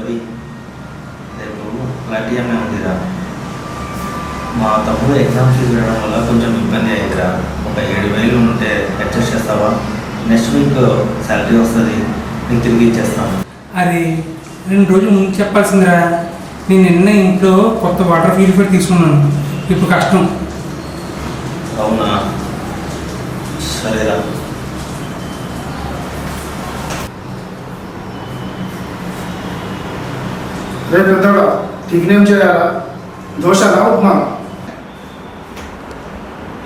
రవి, రేపు ప్లాటియమే ఉందిరా. మా తమ్ముడు ఎగ్జామ్ ఫీజు వేయడం వల్ల కొంచెం ఇబ్బంది అయిందిరా. ఒక 7,000 ఉంటే అడ్జస్ట్ చేస్తావా? నెక్స్ట్ వీక్ శాలరీ వస్తుంది, నీకు తిరిగి ఇచ్చేస్తాను. అరే 2 రోజులు ముందు చెప్పాల్సిందిరా. నేను నిన్న ఇంట్లో కొత్త వాటర్ ప్యూరిఫైర్ తీసుకున్నాను, ఇప్పుడు కష్టం. అవునా, సరేరా. రేపు పెద్దగా టిఫిన్ ఏం చేయాలా? దోశనా ఉప్మా?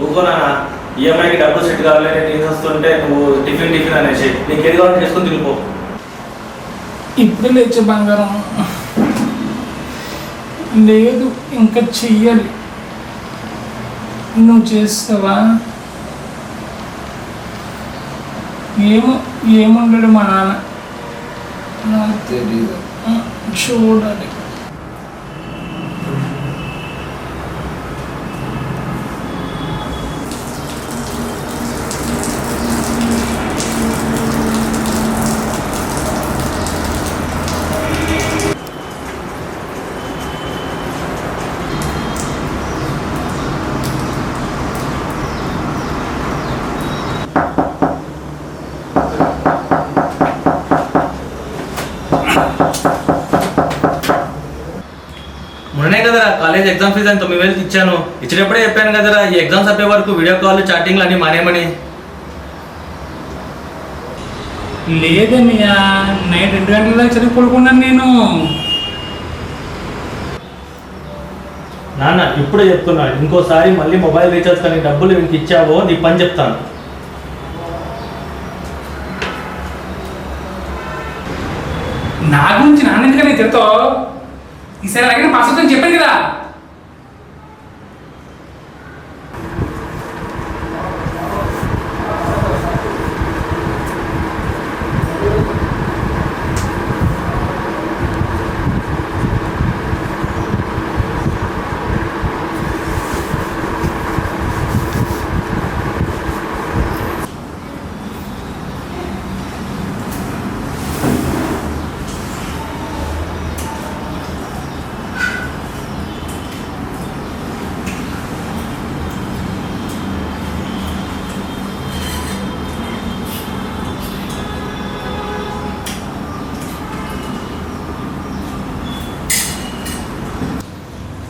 ఊరుకోనా, ఈఎంఐకి డబ్బులు సెట్ కావాలి. నేను వస్తుంటే నువ్వు టిఫిన్ అనేసి నీకు ఏది కావాలని చేసుకుని తిరిగిపో. ఇప్పుడు లేచే బంగారం లేదు, ఇంకా చెయ్యాలి. నువ్వు చేస్తావా? ఏముండడు మా నాన్న, నాకు తెలియదు, చూడాలి. మొన్నే కదరా కాలేజ్ ఎగ్జామ్ ఫీజు అని 9,000 ఇచ్చాను. ఇచ్చినప్పుడే చెప్పాను కదరా ఈ ఎగ్జామ్స్ అయిపోయే వరకు వీడియో కాల్ చాటింగ్లు అన్నీ మానేమని. లేదన్నయ్యా, నైట్ 2 గంటల దాకా చదివి పడుకున్నాను నేను. నాన్న ఇప్పుడే చెప్తున్నాడు, ఇంకోసారి మళ్ళీ మొబైల్ రీఛార్జ్ కానీ డబ్బులు ఇంక ఇచ్చావో నీ పని చెప్తాను. నా గురించి నాన్న ఎందుకని తిడతావు? ఈసారి అలాగే పాస్ అవుతుందని చెప్పాను కదా.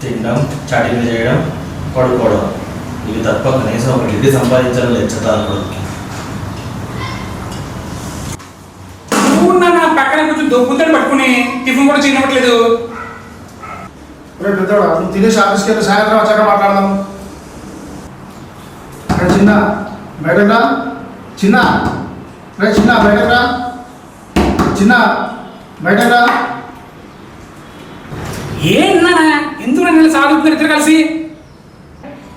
తినడం, చాటింగ్ చేయడం, పడుకోవడం, ఇవి తప్ప కనీసం ఒక డిగ్రీ సంపాదించాలని లెచ్చతాను. నా పక్కన కొంచెం దొబ్బుతాడు పట్టుకుని టిఫిన్ కూడా చేయనివ్వట్లేదు. రేపు పెద్దగా నువ్వు తినేసి ఆఫీస్కి వెళ్ళి సాయంత్రం వచ్చాక మాట్లాడదాం. అక్కడ చిన్న బయటరా, చిన్న రే, చిన్న బయటరా, చిన్న బయటరా. ఏంటన్నా ఎందుకు నన్ను సాగుతున్నారు ఇద్దరు కలిసి?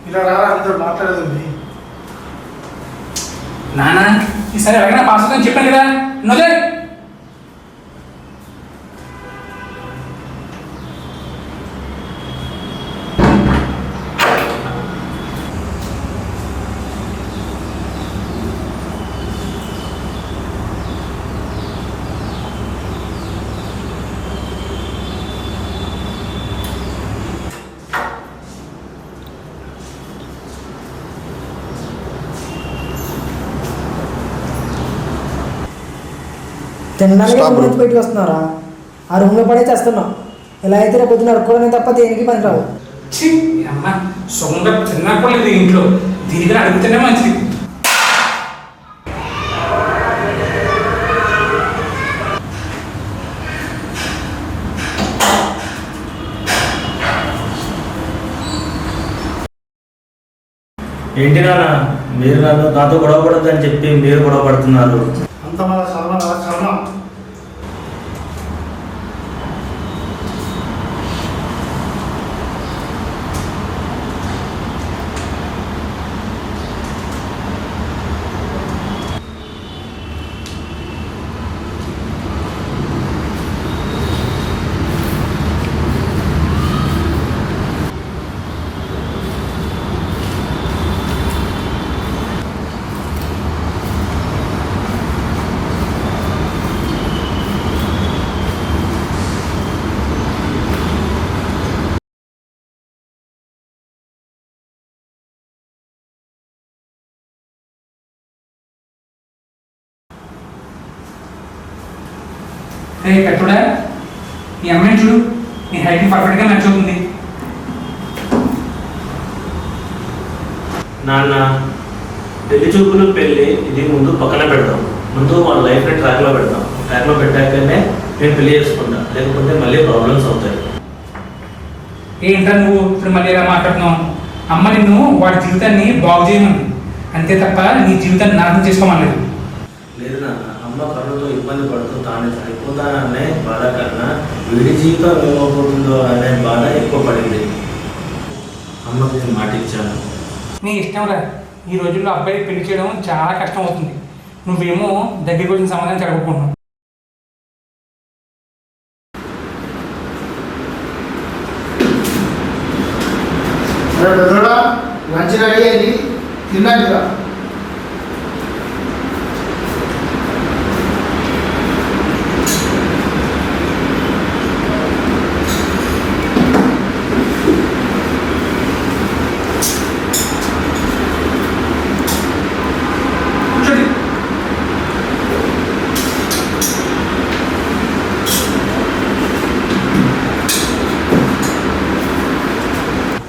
ఇలా రారా, అందరూ మాట్లాడేది. నాన్న ఈసారి ఎవరైనా పాస్ అవుతుందని చెప్పాను కదా, నొదే. తినడానికి రూమ్ నుంచి బయటకు వస్తున్నారా? ఆ రూమ్లో పడే చేస్తున్నాం. ఇలా అయితే రేపు పొద్దున అడుక్కోవడమే తప్ప దేనికి పని రావు. అమ్మ సొంత తిన్నప్పుడు లేదు ఇంట్లో, దీనికి అడుగుతూనే మంచిది. ఏంటి నాన్న, మీరు నాతో గొడవ పడద్దని చెప్పి మీరు గొడవ పడుతున్నారు. అంత మన కర్మ. రే కట్టుడా, ఈ అమ్మాయిని చూడు, నీ హైట్ పర్ఫెక్ట్గా మ్యాచ్ అవుతుంది. నాన్న, పెళ్లి చూపులు పెళ్ళి ఇది ముందు పక్కన పెడదాం. ముందు మన లైఫ్ని ట్రాక్లో పెడదాం. ట్రాక్లో పెట్టాకనే నేను పెళ్లి చేసుకుంటా, లేకపోతే మళ్ళీ ప్రాబ్లమ్స్ అవుతాయి. ఏంటా నువ్వు ఇప్పుడు మళ్ళీ ఇలా మాట్లాడుతున్నావు? అమ్మ నిన్ను వాడి జీవితాన్ని బాగు చేయమంది, అంతే తప్ప నీ జీవితాన్ని నాశనం చేసుకోమలేదు. లేదు నాన్న, అమ్మ కరువుతో ఇబ్బంది పడుతూ తాను చనిపోతాననే బాధ కన్నా వీడి జీవితం ఏమవుతుందో అనే బాధ ఎక్కువ పడింది. అమ్మకి నేను మాట ఇచ్చాను. నీ ఇష్టం రా, ఈ రోజుల్లో అబ్బాయి పెళ్లి చేయడం చాలా కష్టం అవుతుంది. నువ్వేమో దగ్గరికి వచ్చిన సమాధానం జరగకుంటున్నావు. పెద్దోడా లంచ్ రెడీ అయ్యి తిన్నాక రా. కూర్చోండి.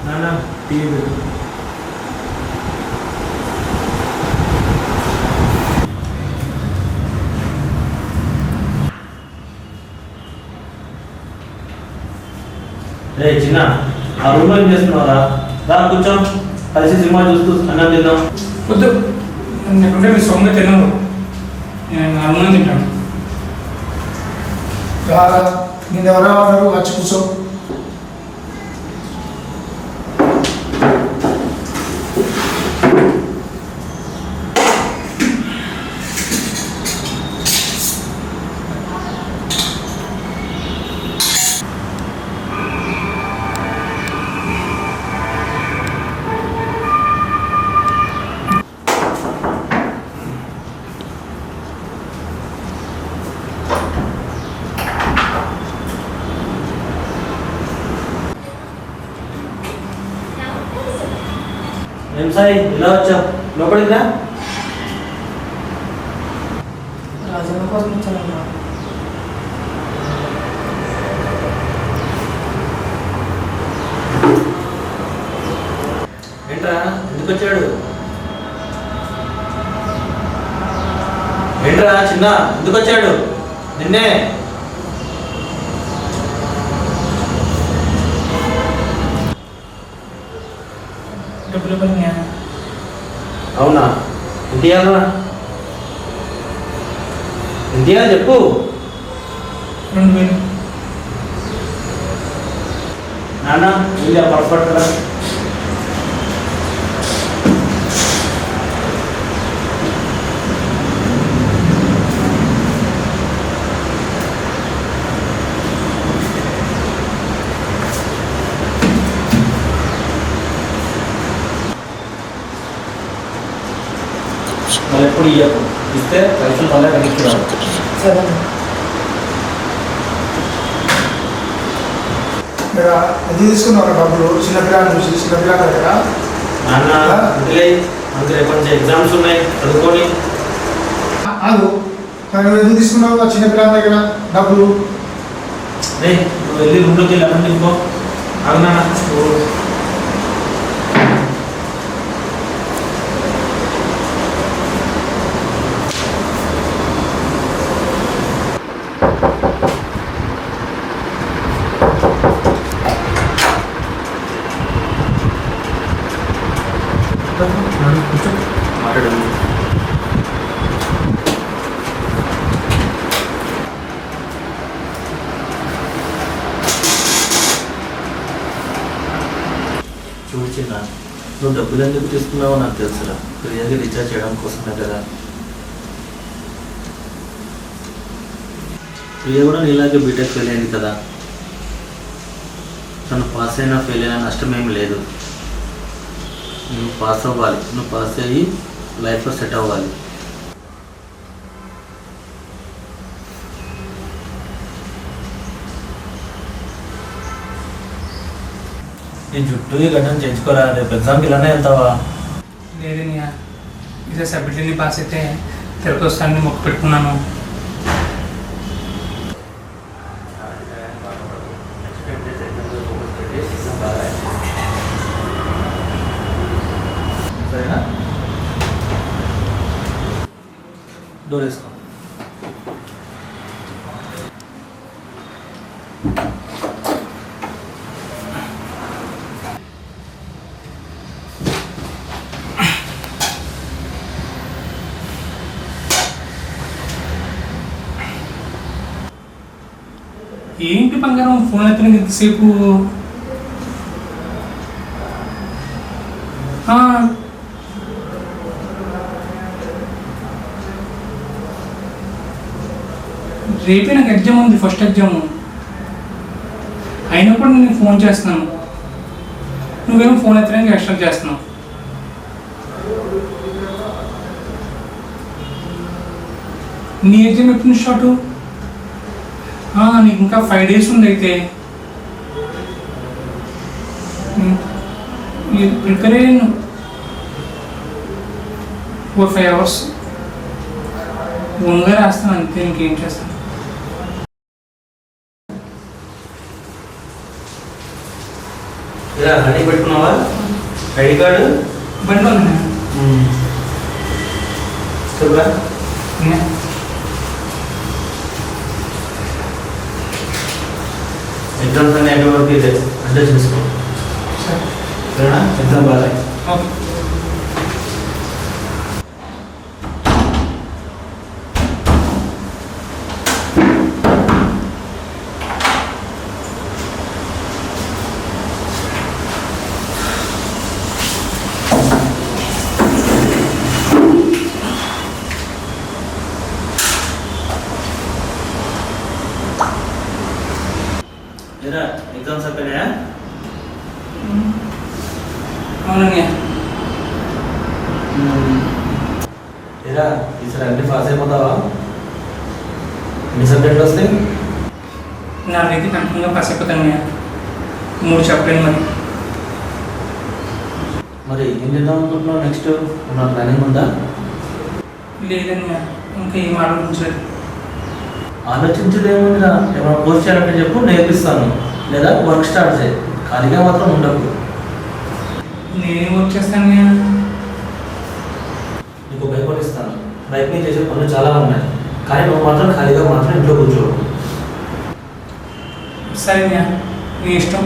నాన్న టీవీ పెట్టు. రే చిన్న, ఆ రూమ్లో ఏం చేస్తున్నావురా? రా కూర్చో, కలిసి సినిమా చూస్తూ అన్నం తిందాం. వద్దు, లేకుంటే మీరు సొంగ తినరు, నేను అన్నం తింటాను. రారా, నేను ఎవరో ఉన్నారు వచ్చి కూర్చో. ఏం సాయి ఇలా వచ్చావు? లోపలికి రా. రాజన్న కోసం వచ్చానమ్మా. ఏంట్రా, ఎందుకు వచ్చాడు? ఏంట్రా చిన్న, ఎందుకు వచ్చాడు? నిన్నే. డబ్బులు పడినాయా? అవునా, ఎంత ఇవ్వాలరా? ఎంత ఇవ్వాలి చెప్పు. 2000. నాన్న వెళ్ళి పర్ఫెక్ట్ కదా. మళ్ళీ ఎప్పుడు ఇవ్వకు, ఇస్తే పైసలు మళ్ళీ వెనక్కిరావు. సరే ఇక్కడ అది తీసుకున్నారు డబ్బులు చిన్నపిల్లలు చూసి చిన్నపిల్లల దగ్గర. నాన్న వదిలే, మనకి రేపు నుంచి ఎగ్జామ్స్ ఉన్నాయి, చదువుకొని. ఆగు, కానీ నువ్వు ఎందుకు తీసుకున్నావు ఆ చిన్నపిల్లల దగ్గర డబ్బులు? రే నువ్వు వెళ్ళి రూమ్లోకి వెళ్ళి అన్నం తినుకో. ఆగు నాన్న. కూర్చో, మాట్లాడు. చూడు చిన్న, నువ్వు డబ్బులు ఎందుకు తీసుకున్నావో నాకు తెలుసురా. ప్రియాకి రీఛార్జ్ చేయడం కోసమే కదా. ప్రియ కూడా నీలాగే బీటెక్ ఫెయిల్ అయింది కదా. తను పాస్ అయినా ఫెయిల్ అయినా నష్టం ఏం లేదు. నువ్వు పాస్ అవ్వాలి, నువ్వు పాస్ అయ్యి లైఫ్లో సెట్ అవ్వాలి. నీ జుట్టు ఈ గడ్డం చేయించుకోరా, రేపు ఎగ్జామ్కి ఇలానే వెళ్తావా? లేదు నీ ఇదే సబ్జెక్ట్ని పాస్ అయితే తిరుపతి వస్తానని మొక్కు పెట్టుకున్నాను. సరేనా? డోర్ వేసుకో. ఏంటి బంగారం ఫోన్ ఎత్తడానికి ఎంతసేపు? ఆ, రేపే నాకు ఎగ్జామ్ ఉంది, ఫస్ట్ ఎగ్జామ్. అయినప్పుడు నేను ఫోన్ చేస్తున్నాను, నువ్వేమో ఫోన్ ఎత్తడానికి ఎక్స్ట్రా చేస్తున్నావు. నీ ఎగ్జామ్ ఎప్పుడు స్టార్ట్? నీకు ఇంకా 5 days ఉంది. అయితే ప్రిపేర్ అయ్యాను 4-5 hours ఓన్గా రాస్తాను అంతే, ఇంకేం చేస్తాను. ఇలా రెడీ పెట్టుకున్నావా ఐడి కార్డు? బండి ఉంది చెప్పా. ఎగ్జామ్స్ అన్నీ ఎక్కడి వరకు ఇదే అడ్జస్ట్ చేసుకో. సరేనా? ఎగ్జామ్ బాగా. ఓకే. ఏరా ఎగ్జామ్స్ అయిపోయినాయా? అవునన్నయ్య. ఏరా ఈసారి అన్ని పాస్ అయిపోతావా? ఎన్ని సబ్జెక్టులు వస్తాయి? నాకైతే కన్ఫర్మ్గా పాస్ అయిపోతాను అన్నయ్య. 3 చెప్పలేను మరి. మరి ఏం చేద్దాం అనుకుంటున్నావు నెక్స్ట్? ఉన్న ప్లానింగ్ ఉందా? లేదన్నయ్య, ఇంకా ఏం ఆలోచించలేదు. ఆలోచించదేముందిరా, ఏమైనా కోర్స్ చేయాలంటే చెప్పు, నేర్పిస్తాను. లేదా వర్క్ స్టార్ట్ చేయి, ఖాళీగా మాత్రం ఉండకు. నేనేం వర్క్ చేస్తానన్నయ్య? నీకు బైక్ కొనిస్తాను. బైక్ మీద చేసే పనులు చాలా ఉన్నాయి, కానీ నువ్వు మాత్రం ఖాళీగా మాత్రం ఇంట్లో కూర్చోవు. సరే అన్నయ్య, నీ ఇష్టం.